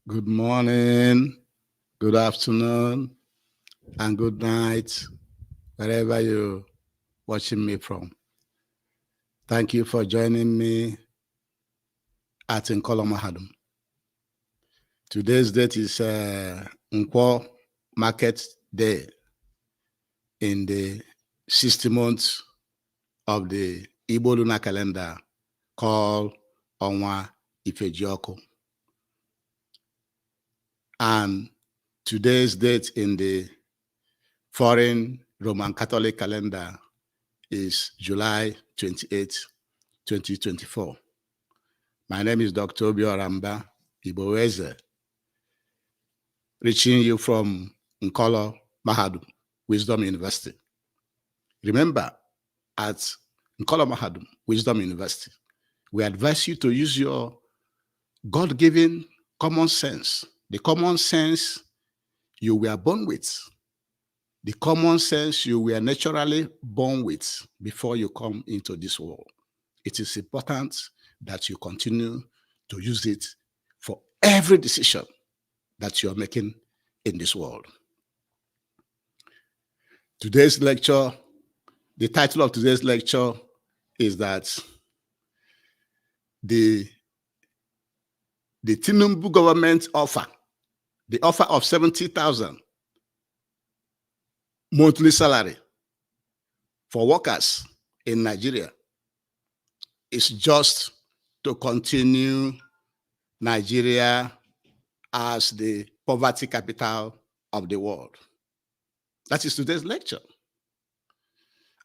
Good morning, good afternoon, and good night, wherever you're watching me from. Thank you for joining me at Nkolo Mahadum. Today's date is Nkwo Market Day in the 60th month of the Igbo lunar calendar called Onwa Ifejioku. And today's date in the foreign Roman Catholic calendar is July 28, 2024. My name is Dr. Obi Oramba Iboweze, reaching you from Nkolo Mahadum Wisdom University. Remember, at Nkolo Mahadum Wisdom University, we advise you to use your God-given common sense, the common sense you were born with, the common sense you were naturally born with before you come into this world. It is important that you continue to use it for every decision that you are making in this world. Today's lecture, the title of today's lecture is that the Tinubu government offer, the offer of 70,000 monthly salary for workers in Nigeria is just to continue Nigeria as the poverty capital of the world. That is today's lecture.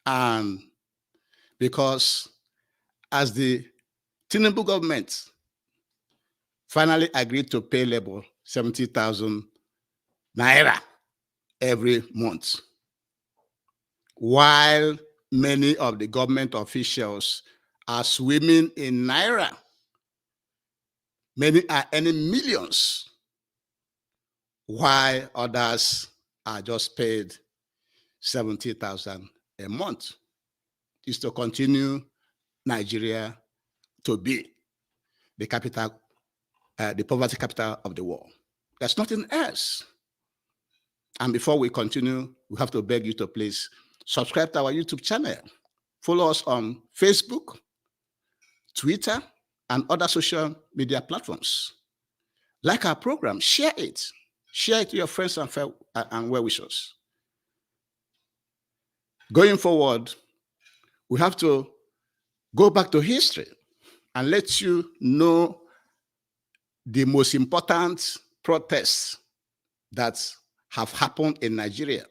And because as the Tinubu government finally agreed to pay labor 70,000 naira every month, while many of the government officials are swimming in naira, many are earning millions, while others are just paid 70,000 a month. Is to continue Nigeria to be the capital, the poverty capital of the world. There's nothing else. And before we continue, we have to beg you to please subscribe to our YouTube channel. Follow us on Facebook, Twitter, and other social media platforms. Like our program, share it. Share it to your friends and well-wishers. Going forward, we have to go back to history and let you know the most important protests that have happened in Nigeria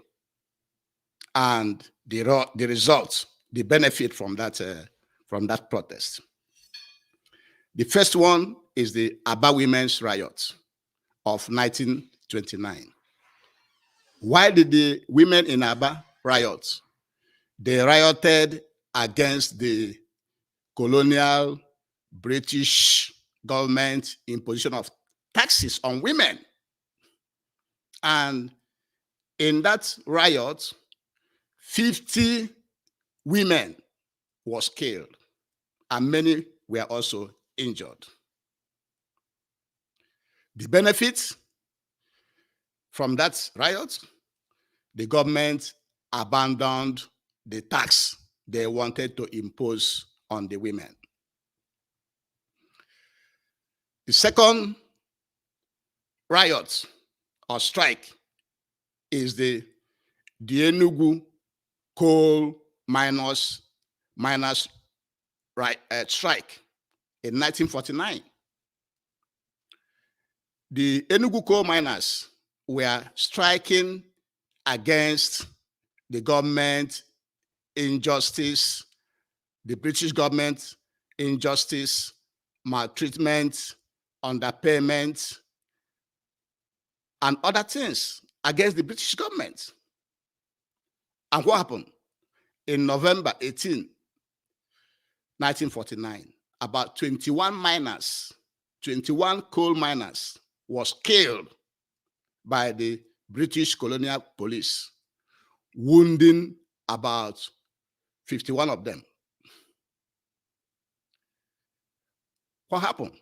and the results, the benefit from that protest. The first one is the Aba Women's Riot of 1929. Why did the women in Aba riot? They rioted against the colonial British government imposition of taxes on women. And in that riot, 50 women was killed, and many were also injured. The benefits from that riot, the government abandoned the tax they wanted to impose on the women. The second riot or strike is the Enugu coal miners strike in 1949. The Enugu coal miners were striking against the government injustice, the British government injustice, maltreatment, underpayment, and other things against the British government. And what happened? In November 18, 1949, about 21 coal miners was killed by the British colonial police, wounding about 51 of them. What happened?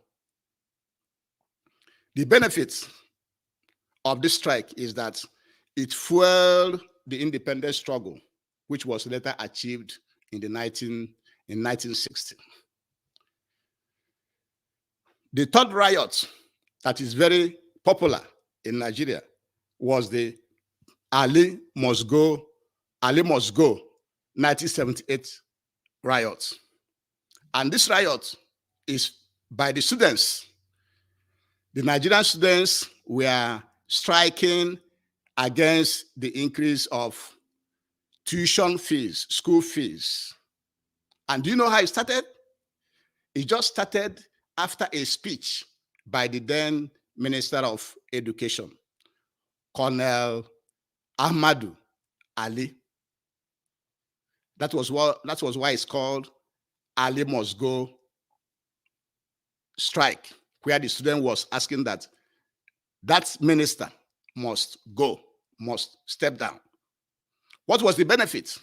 The benefit of this strike is that it fueled the independence struggle, which was later achieved in 1960. The third riot that is very popular in Nigeria was the Ali Must Go 1978 riot. And this riot is by the students. The Nigerian students were striking against the increase of tuition fees, school fees. And do you know how it started? It just started after a speech by the then Minister of Education, Colonel Ahmadu Ali. That was why it's called Ali Must Go strike, where the student was asking that minister must go, must step down. What was the benefit?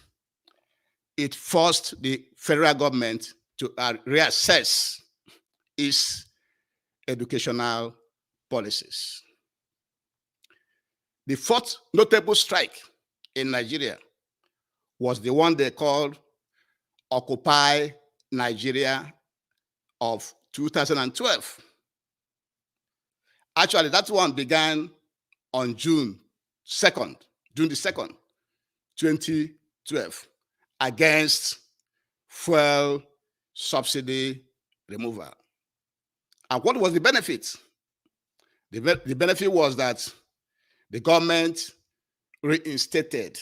It forced the federal government to reassess its educational policies. The fourth notable strike in Nigeria was the one they called Occupy Nigeria of 2012. Actually, that one began on June the 2nd, 2012, against fuel subsidy removal. And what was the benefit? The benefit was that the government reinstated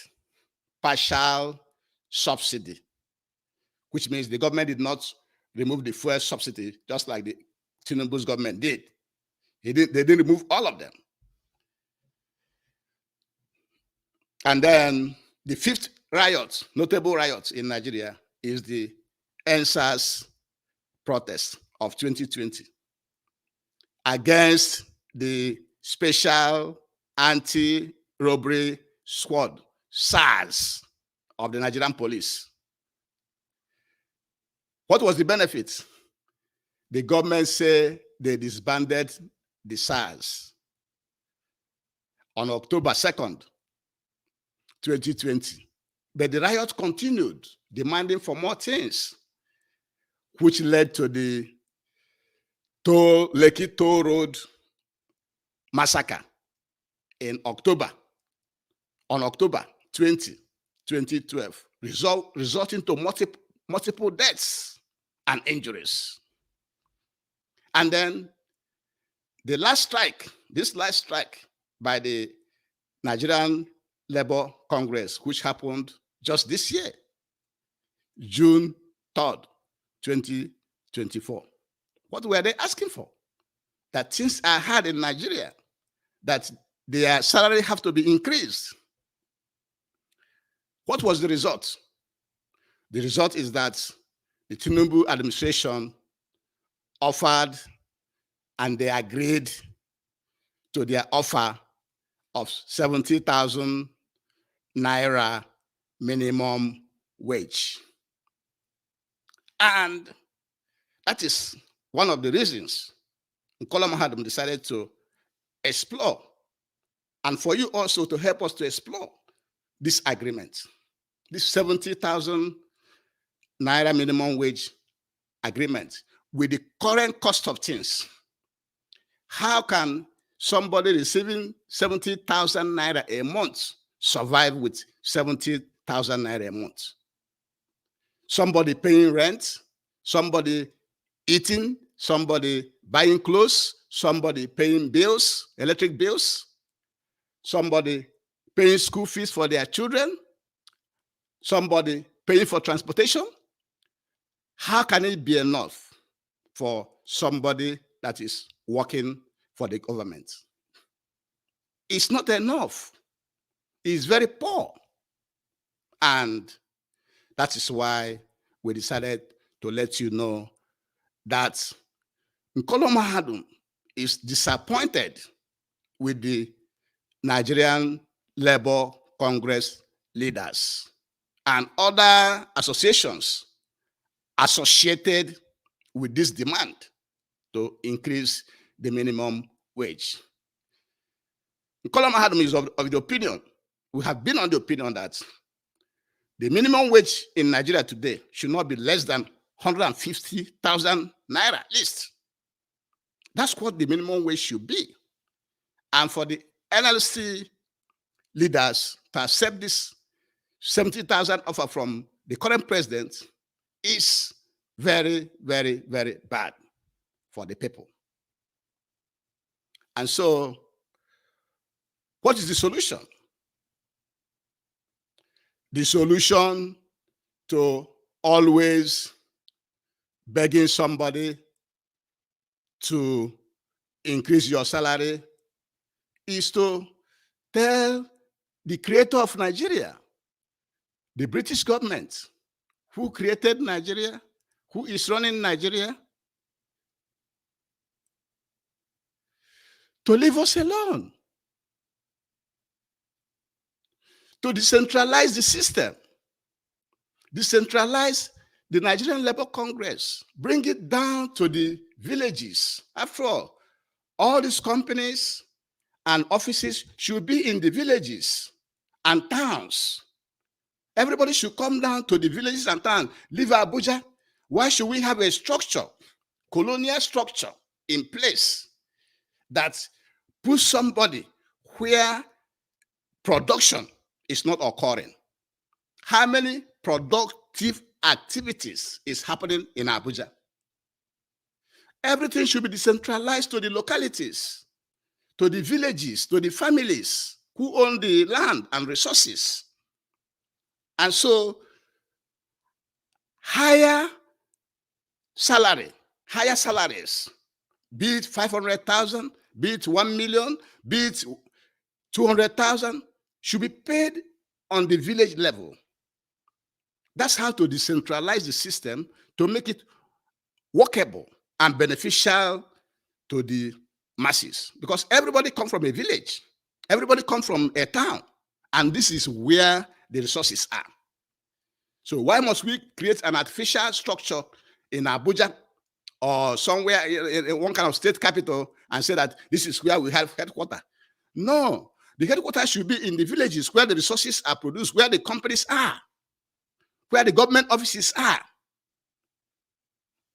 partial subsidy, which means the government did not remove the fuel subsidy just like the Tinubu's government did. They didn't remove all of them. And then the fifth riot, notable riot in Nigeria, is the N70 protest of 2020 against the Special Anti-Robbery Squad, SARS, of the Nigerian police. What was the benefit? The government said they disbanded the SARS on October 2nd, 2020. But the riot continued, demanding for more things, which led to the Lekki Toll Road massacre on October 20, 2012, resulting to multiple deaths and injuries. And then this last strike by the Nigerian Labour Congress, which happened just this year, June 3rd, 2024. What were they asking for? That things are hard in Nigeria, that their salary have to be increased. What was the result? The result is that the Tinubu administration offered, and they agreed to their offer of 70,000 naira minimum wage. And that is one of the reasons Nkola Mahadum decided to explore, and for you also to help us to explore this agreement, this 70,000 naira minimum wage agreement with the current cost of things. How can somebody receiving 70,000 naira a month survive with 70,000 naira a month? Somebody paying rent, somebody eating, somebody buying clothes, somebody paying bills, electric bills, somebody paying school fees for their children, somebody paying for transportation. How can it be enough for somebody that is working for the government? It's not enough. It's very poor. And that is why we decided to let you know that Nkola Mahadum is disappointed with the Nigerian Labour Congress leaders and other associations associated with this demand to increase the minimum wage. Column Adam is of the opinion, we have been on the opinion that the minimum wage in Nigeria today should not be less than 150,000 naira at least. That's what the minimum wage should be. And for the NLC leaders to accept this 70,000 offer from the current president is very, very, very bad for the people. And so, what is the solution? The solution to always begging somebody to increase your salary is to tell the creator of Nigeria, the British government, who created Nigeria, who is running Nigeria, to leave us alone, to decentralize the system, decentralize the Nigerian Labour Congress, bring it down to the villages. After all these companies and offices should be in the villages and towns. Everybody should come down to the villages and towns. Leave Abuja. Why should we have a structure, colonial structure in place that puts somebody where production is not occurring? How many productive activities is happening in Abuja? Everything should be decentralized to the localities, to the villages, to the families who own the land and resources. And so, higher salaries, be it 500,000, be it 1 million, be it 200,000, should be paid on the village level. That's how to decentralize the system to make it workable and beneficial to the masses. Because everybody comes from a village, everybody comes from a town, and this is where the resources are. So why must we create an artificial structure in Abuja or somewhere in one kind of state capital and say that this is where we have headquarters? No, the headquarters should be in the villages where the resources are produced, where the companies are, where the government offices are.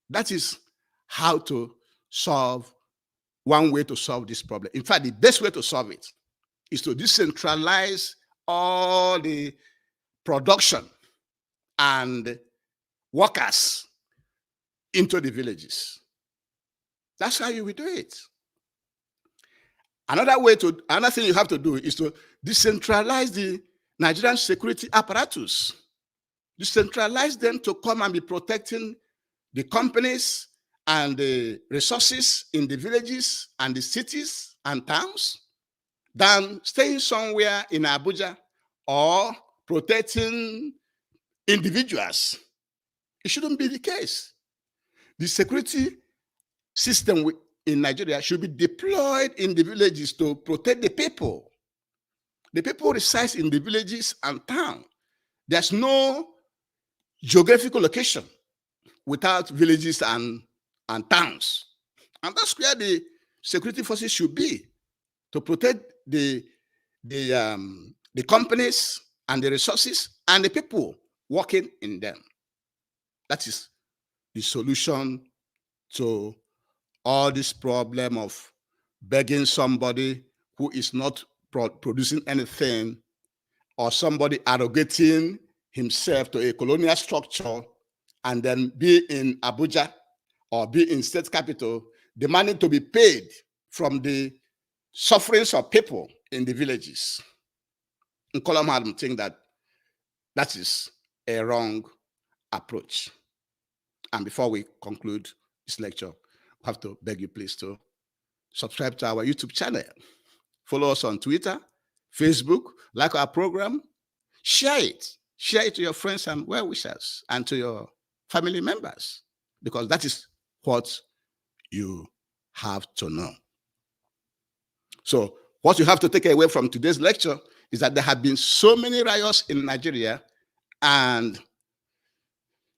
That is how to solve, one way to solve this problem. In fact, the best way to solve it is to decentralize all the production and workers into the villages. That's how you will do it. Another thing you have to do is to decentralize the Nigerian security apparatus. Decentralize them to come and be protecting the companies and the resources in the villages and the cities and towns than staying somewhere in Abuja or protecting individuals. It shouldn't be the case. The security system in Nigeria should be deployed in the villages to protect the people. The people reside in the villages and towns. There's no geographical location without villages and towns. And that's where the security forces should be, to protect the companies and the resources and the people working in them. That is the solution to all this problem of begging somebody who is not producing anything, or somebody arrogating himself to a colonial structure and then be in Abuja or be in state capital demanding to be paid from the sufferings of people in the villages. And Colum Adam think that that is a wrong approach. And before we conclude this lecture, we have to beg you please to subscribe to our YouTube channel. Follow us on Twitter, Facebook, like our program, share it. Share it to your friends and well-wishers and to your family members, because that is what you have to know. So what you have to take away from today's lecture is that there have been so many riots in Nigeria, and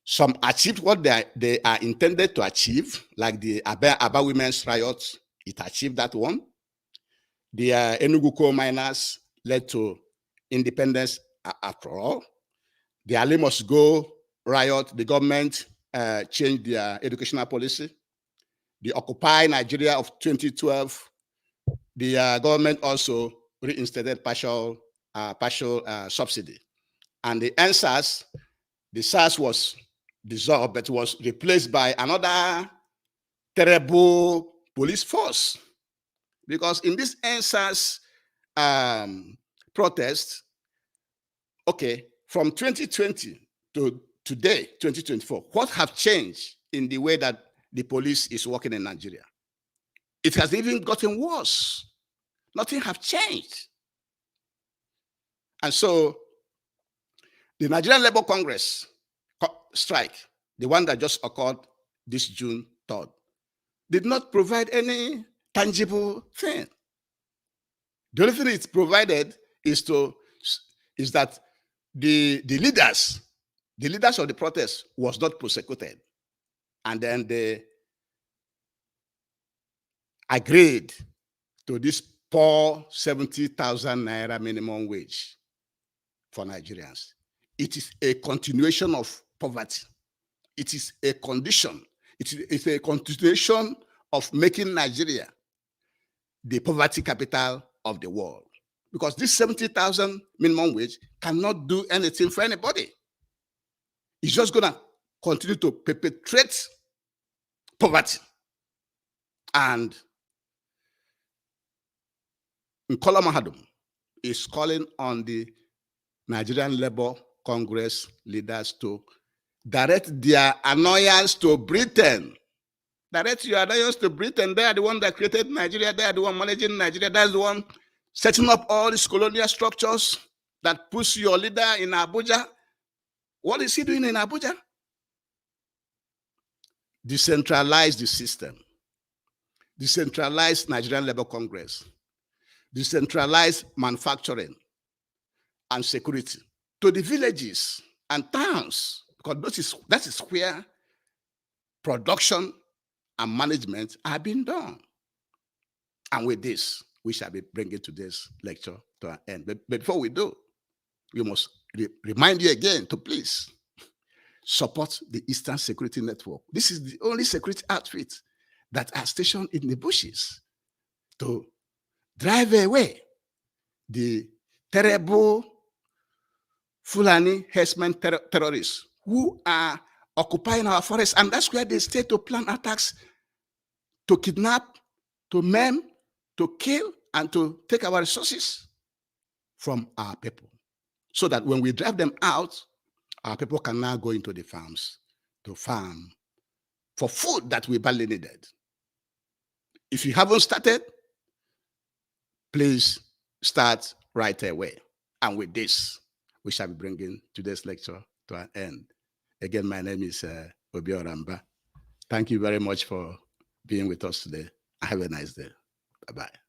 some achieved what they are intended to achieve, like the Aba women's riots It achieved that one. The Enugu coal miners led to independence after all. The Ali must go riot, the government changed their educational policy. The Occupy Nigeria of 2012, the government also reinstated partial subsidy. And the NSAS, the SARS was dissolved, but was replaced by another terrible police force. Because in this NSAS protest, okay, from 2020 to today, 2024, what have changed in the way that the police is working in Nigeria? It has even gotten worse. Nothing has changed. And so the Nigerian Labour Congress strike, the one that just occurred this June 3rd, did not provide any tangible thing. The only thing it's provided is that the leaders of the protest was not prosecuted. And then they agreed to this poor 70,000 naira minimum wage for Nigerians. It is a continuation of poverty. It is a condition. It's a continuation of making Nigeria the poverty capital of the world. Because this 70,000 minimum wage cannot do anything for anybody. It's just going to continue to perpetuate poverty. And Nkola Mahadum is calling on the Nigerian Labour Congress leaders to direct their annoyance to Britain. Direct your annoyance to Britain. They are the one that created Nigeria. They are the one managing Nigeria. That's the one setting up all these colonial structures that puts your leader in Abuja. What is he doing in Abuja? Decentralize the system. Decentralize Nigerian Labour Congress. Decentralize manufacturing and security to the villages and towns, because that is where production and management are being done. And with this, we shall be bringing today's lecture to an end. But before we do, we must remind you again to please support the Eastern Security Network. This is the only security outfit that are stationed in the bushes to drive away the terrible Fulani herdsmen terrorists who are occupying our forests. And that's where they stay to plan attacks, to kidnap, to maim, to kill, and to take our resources from our people. So that when we drive them out, our people can now go into the farms to farm for food that we badly needed. If you haven't started, please start right away. And with this, we shall be bringing today's lecture to an end. Again, my name is Obi Oramba. Thank you very much for being with us today. Have a nice day. Bye-bye.